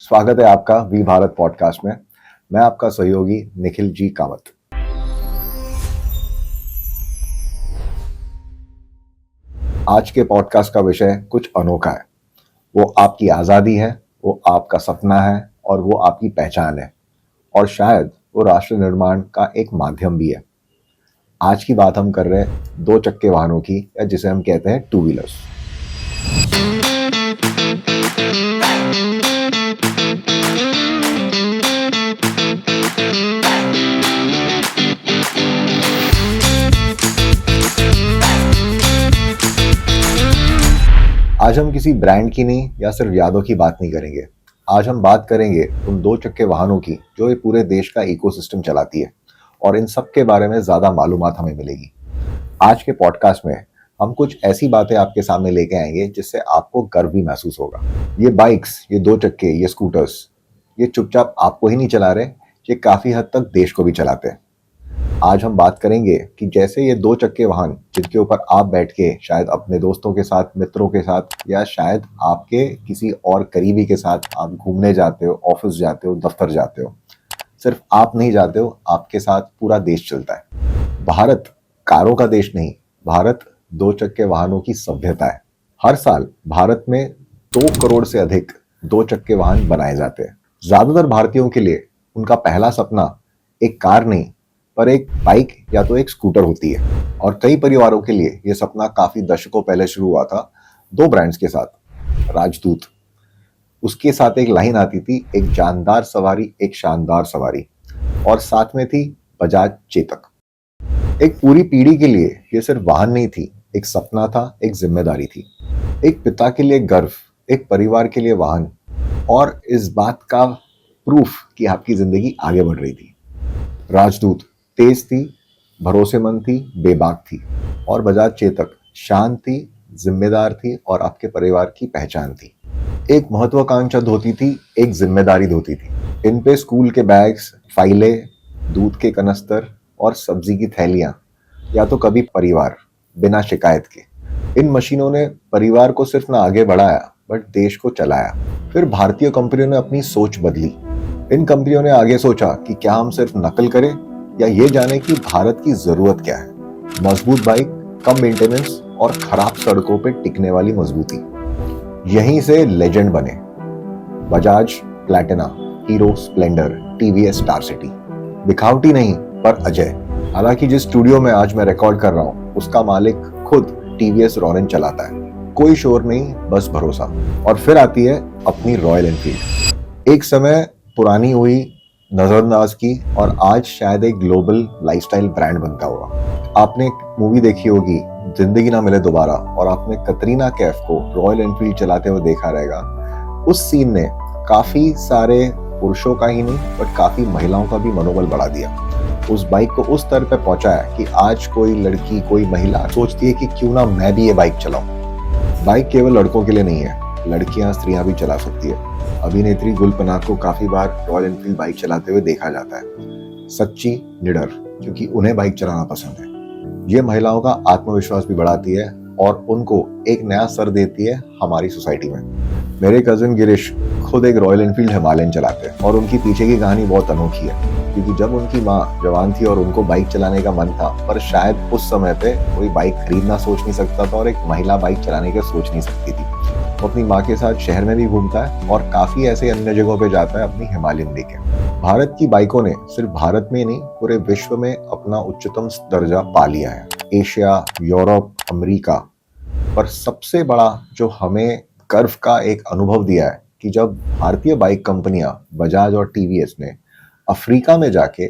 स्वागत है आपका वी भारत पॉडकास्ट में। मैं आपका सहयोगी निखिल जी कामत। आज के पॉडकास्ट का विषय कुछ अनोखा है। वो आपकी आज़ादी है, वो आपका सपना है और वो आपकी पहचान है, और शायद वो राष्ट्र निर्माण का एक माध्यम भी है। आज की बात हम कर रहे हैं दो चक्के वाहनों की, या जिसे हम कहते हैं टू व्हीलर्स। आज हम किसी ब्रांड की नहीं या सिर्फ यादों की बात नहीं करेंगे। आज हम बात करेंगे उन दो चक्के वाहनों की जो ये पूरे देश का इकोसिस्टम चलाती है, और इन सब के बारे में ज़्यादा मालूमात हमें मिलेगी। आज के पॉडकास्ट में हम कुछ ऐसी बातें आपके सामने लेके आएंगे जिससे आपको गर्व भी महसूस होगा। ये बाइक्स, ये दो चक्के, ये स्कूटर्स, ये चुपचाप आपको ही नहीं चला रहे, ये काफ़ी हद तक देश को भी चलाते हैं। आज हम बात करेंगे कि जैसे ये दो चक्के वाहन जिनके ऊपर आप बैठ के शायद अपने दोस्तों के साथ, मित्रों के साथ, या शायद आपके किसी और करीबी के साथ आप घूमने जाते हो, ऑफिस जाते हो, दफ्तर जाते हो, सिर्फ आप नहीं जाते हो, आपके साथ पूरा देश चलता है। भारत कारों का देश नहीं, भारत दो चक्के वाहनों की सभ्यता है। हर साल भारत में 2 करोड़ से अधिक दो चक्के वाहन बनाए जाते हैं। ज्यादातर भारतीयों के लिए उनका पहला सपना एक कार नहीं पर एक बाइक या तो एक स्कूटर होती है, और कई परिवारों के लिए यह सपना काफी दशकों पहले शुरू हुआ था 2 ब्रांड्स के साथ। राजदूत, उसके साथ एक लाइन आती थी, एक जानदार सवारी एक शानदार सवारी, और साथ में थी बजाज चेतक। एक पूरी पीढ़ी के लिए यह सिर्फ वाहन नहीं थी, एक सपना था, एक जिम्मेदारी थी। एक पिता के लिए गर्व, एक परिवार के लिए वाहन, और इस बात का प्रूफ कि आपकी जिंदगी आगे बढ़ रही थी। राजदूत तेज थी, भरोसेमंद थी, बेबाक थी, और बजाज चेतक शांत थी, जिम्मेदार थी और आपके परिवार की पहचान थी। एक महत्वाकांक्षा धोती थी, एक जिम्मेदारी धोती थी। इन पे स्कूल के बैग्स, फाइलें, दूध के कनस्तर और सब्जी की थैलियां, या तो कभी परिवार, बिना शिकायत के। इन मशीनों ने परिवार को सिर्फ ना आगे बढ़ाया बट देश को चलाया। फिर भारतीय कंपनियों ने अपनी सोच बदली। इन कंपनियों ने आगे सोचा कि क्या हम सिर्फ नकल करें या ये जाने कि भारत की जरूरत क्या है। मजबूत बाइक, कम मेंटेनेंस और खराब सड़कों पे टिकने वाली मजबूती। यहीं से लेजेंड बने Bajaj Platina, Hero Splendor, TVS Star City. दिखावटी नहीं पर अजय। हालांकि जिस स्टूडियो में आज मैं रिकॉर्ड कर रहा हूँ उसका मालिक खुद टीवीएस रॉनिन चलाता है। कोई शोर नहीं, बस भरोसा। और फिर आती है अपनी रॉयल एनफील्ड। एक समय पुरानी हुई, नजरअंदाज की, और आज शायद एक ग्लोबल लाइफस्टाइल ब्रांड बनता होगा। आपने एक मूवी देखी होगी जिंदगी ना मिले दोबारा, और आपने कतरीना कैफ को रॉयल एनफील्ड चलाते हुए देखा रहेगा। उस सीन ने काफी सारे पुरुषों का ही नहीं बट काफी महिलाओं का भी मनोबल बढ़ा दिया। उस बाइक को उस स्तर पे पहुंचाया कि आज कोई लड़की, कोई महिला सोचती है कि क्यों ना मैं भी ये बाइक चलाऊं। बाइक केवल लड़कों के लिए नहीं है, लड़कियां, स्त्रियां भी चला सकती है। अभिनेत्री गुल पनाग को काफी बार रॉयल एनफील्ड बाइक चलाते हुए देखा जाता है। सच्ची, निडर, क्योंकि उन्हें बाइक चलाना पसंद है। ये महिलाओं का आत्मविश्वास भी बढ़ाती है और उनको एक नया सर देती है हमारी सोसाइटी में। मेरे कजिन गिरीश खुद एक रॉयल एनफील्ड हिमालयन चलाते हैं, और उनकी पीछे की कहानी बहुत अनोखी है। क्योंकि जब उनकी माँ जवान थी और उनको बाइक चलाने का मन था, पर शायद उस समय पे कोई बाइक खरीदना सोच नहीं सकता था, और एक महिला बाइक चलाने का सोच नहीं सकती थी। वो अपनी माँ के साथ शहर में भी घूमता है और काफी ऐसे अन्य जगहों पे जाता है अपनी हिमालयन लेके। भारत की बाइकों ने सिर्फ भारत में नहीं पूरे विश्व में अपना उच्चतम दर्जा पा लिया है। Asia, Europe, America. पर सबसे बड़ा जो हमें गर्व का एक अनुभव दिया है कि जब भारतीय बाइक कंपनियां बजाज और टीवीएस ने अफ्रीका में जाके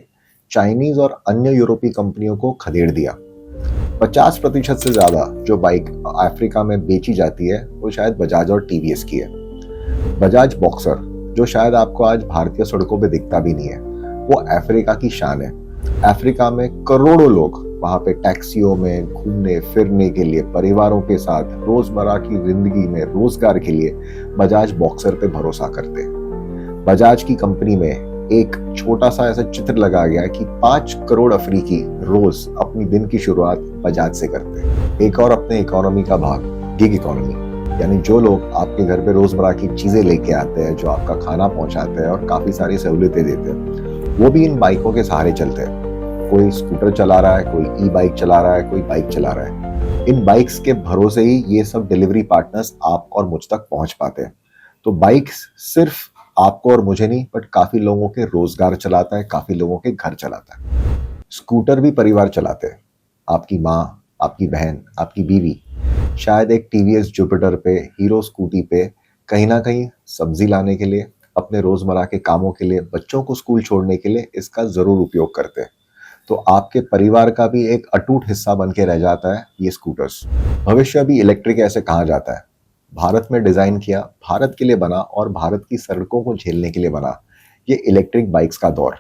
चाइनीज और अन्य यूरोपीय कंपनियों को खदेड़ दिया। 50% से ज्यादा जो बाइक अफ्रीका में बेची जाती है वो शायद बजाज और टीवीएस की है। बजाज बॉक्सर, जो शायद आपको आज भारतीय सड़कों पे दिखता भी नहीं है, वो अफ्रीका की शान है। अफ्रीका में करोड़ों लोग वहां पे टैक्सियों में घूमने फिरने के लिए, परिवारों के साथ, रोजमर्रा की जिंदगी में रोजगार के लिए बजाज बॉक्सर पे भरोसा करते हैं। बजाज की कंपनी में एक छोटा सा ऐसा चित्र लगा गया कि 5 करोड़ अफ्रीकी रोज अपनी दिन की शुरुआत बजाज से करते हैं। एक और अपने इकोनॉमी का भाग, गिग इकोनॉमी। यानी जो लोग आपके घर पे रोजमर्रा की चीजें लेके आते हैं, जो आपका खाना पहुंचाते हैं और काफी सारी सहूलियतें देते हैं, वो भी इन बाइकों के सहारे चलते हैं। कोई स्कूटर चला रहा है, कोई ई बाइक चला रहा है, कोई बाइक चला रहा है। इन बाइक्स के भरोसे ही ये सब डिलीवरी पार्टनर्स आप और मुझ तक पहुंच पाते हैं। तो बाइक्स सिर्फ आपको और मुझे नहीं, बट काफी लोगों के रोजगार चलाता है, काफी लोगों के घर चलाता है। स्कूटर भी परिवार चलाते हैं। आपकी माँ, आपकी बहन, आपकी बीवी शायद एक टीवीएस जुपिटर पे, हीरो स्कूटी पे कहीं ना कहीं सब्जी लाने के लिए, अपने रोजमर्रा के कामों के लिए, बच्चों को स्कूल छोड़ने के लिए इसका जरूर उपयोग करते हैं। तो आपके परिवार का भी एक अटूट हिस्सा बन के रह जाता है ये स्कूटर्स। भविष्य भी इलेक्ट्रिक ऐसे कहा जाता है। भारत में डिजाइन किया, भारत के लिए बना और भारत की सड़कों को झेलने के लिए बना ये इलेक्ट्रिक बाइक्स का दौर।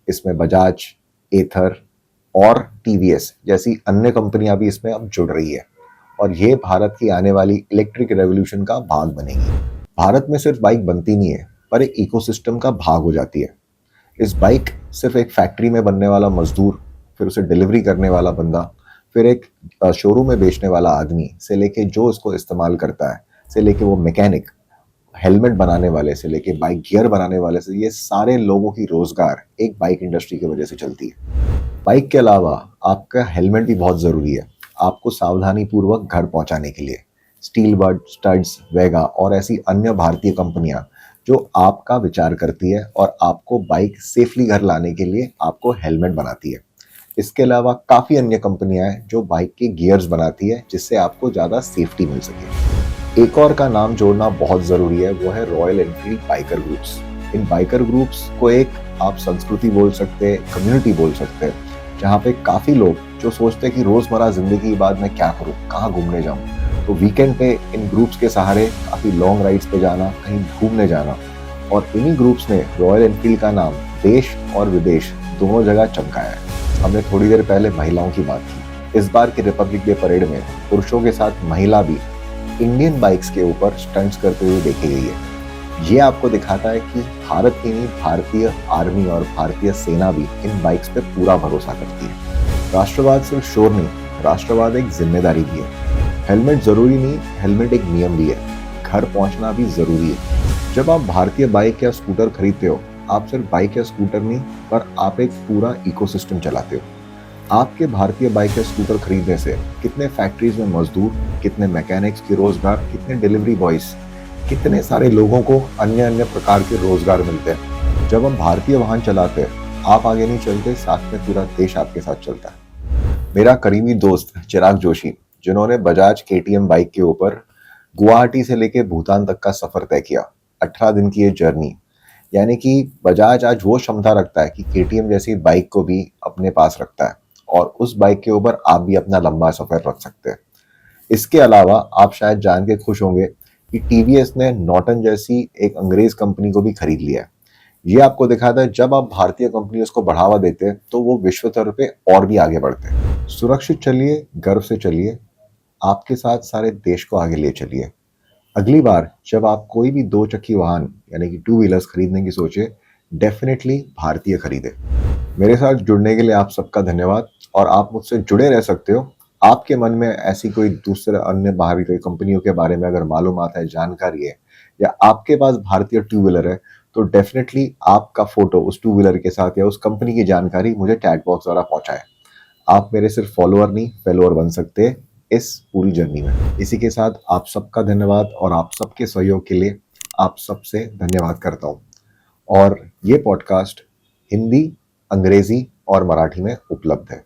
इसमें बजाज, एथर और टीवीएस जैसी अन्य कंपनियां भी इसमें अब जुड़ रही है और ये भारत की आने वाली इलेक्ट्रिक रेवोल्यूशन का भाग बनेगी। भारत में सिर्फ बाइक बनती नहीं है, पर एक इकोसिस्टम का भाग हो जाती है। इस बाइक सिर्फ एक फैक्ट्री में बनने वाला मजदूर, फिर उसे डिलीवरी करने वाला बंदा, फिर एक शोरूम में बेचने वाला आदमी से लेके जो इसको इस्तेमाल करता है, से लेके वो मैकेनिक, हेलमेट बनाने वाले से लेके बाइक गियर बनाने वाले से, ये सारे लोगों की रोजगार एक बाइक इंडस्ट्री की वजह से चलती है। बाइक के अलावा आपका हेलमेट भी बहुत जरूरी है आपको सावधानी पूर्वक घर पहुंचाने के लिए। स्टील बर्ड, स्टड्स, वेगा और ऐसी अन्य भारतीय कंपनियां जो आपका विचार करती है और आपको बाइक सेफली घर लाने के लिए आपको हेलमेट बनाती है। इसके अलावा काफी अन्य कंपनियां हैं जो बाइक के गियर्स बनाती है जिससे आपको ज्यादा सेफ्टी मिल सके। एक और का नाम जोड़ना बहुत जरूरी है, वो है रॉयल एनफील्ड बाइकर ग्रुप्स। इन बाइकर ग्रुप्स को एक आप संस्कृति बोल सकते हैं, कम्युनिटी बोल सकते हैं, जहाँ पे काफी लोग जो सोचते हैं कि रोजमर्रा जिंदगी के बाद मैं क्या करूँ, कहाँ घूमने जाऊँ, तो वीकेंड पे इन ग्रुप्स के सहारे काफी लॉन्ग राइड्स पे जाना, कहीं घूमने जाना। और इन्हीं ग्रुप्स ने रॉयल एनफील्ड का नाम देश और विदेश दोनों जगह चमकाया है। हमने थोड़ी देर पहले महिलाओं की बात की। इस बार की रिपब्लिक डे परेड में पुरुषों के साथ महिला भी इंडियन बाइक्स के ऊपर स्टंट्स करते हुए देखी गई है। ये आपको दिखाता है कि भारत की नहीं, भारतीय आर्मी और भारतीय सेना भी इन बाइक्स पे पूरा भरोसा करती है। राष्ट्रवाद सिर्फ शोर नहीं, राष्ट्रवाद एक जिम्मेदारी भी है। हेलमेट जरूरी नहीं, हेलमेट एक नियम भी है। घर पहुंचना भी जरूरी है। जब आप भारतीय बाइक या स्कूटर खरीदते हो, आप सिर्फ बाइक या स्कूटर नहीं, पर आप एक पूरा इकोसिस्टम चलाते हो। आपके भारतीय बाइक या स्कूटर खरीदने से कितने फैक्ट्रीज में मजदूर, कितने मैकेनिक्स की रोजगार, कितने डिलीवरी बॉयज, कितने सारे लोगों को अन्य अन्य प्रकार के रोजगार मिलते हैं। जब हम भारतीय वाहन चलाते हैं, आप आगे नहीं चलते, साथ में पूरा देश आपके साथ चलता है। मेरा करीबी दोस्त चिराग जोशी, जिन्होंने बजाज KTM बाइक के ऊपर गुवाहाटी से लेके भूटान तक का सफर तय किया, 18 दिन की ये जर्नी, यानी कि बजाज आज वो क्षमता रखता है कि KTM जैसी बाइक को भी अपने पास रखता है और उस बाइक के ऊपर आप भी अपना लंबा सफर रख सकते हैं। इसके अलावा आप शायद जान के खुश होंगे कि TVS ने नॉर्टन जैसी एक अंग्रेज कंपनी को भी खरीद लिया है। ये आपको दिखाता है जब आप भारतीय कंपनियों को बढ़ावा देते हैं तो वो विश्व स्तर पे और भी आगे बढ़ते हैं। सुरक्षित चलिए, गर्व से चलिए, आपके साथ सारे देश को आगे ले चलिए। अगली बार जब आप कोई भी 2 चक्की वाहन यानी कि 2 व्हीलर्स खरीदने की सोचे, डेफिनेटली भारतीय खरीदे। मेरे साथ जुड़ने के लिए आप सबका धन्यवाद और आप मुझसे जुड़े रह सकते हो। आपके मन में ऐसी कोई दूसरे अन्य बाहरी कोई कंपनियों के बारे में अगर मालूमात है, जानकारी है, या आपके पास भारतीय 2 व्हीलर है, तो डेफिनेटली आपका फोटो उस 2 व्हीलर के साथ या उस कंपनी की जानकारी मुझे चैट बॉक्स द्वारा पहुंचाएं। आप मेरे सिर्फ फॉलोअर नहीं, फेलोअर बन सकते हैं इस पूरी जर्नी में। इसी के साथ आप सबका धन्यवाद और आप सबके सहयोग के लिए आप सबसे धन्यवाद करता हूँ। और ये पॉडकास्ट हिंदी, अंग्रेजी और मराठी में उपलब्ध है।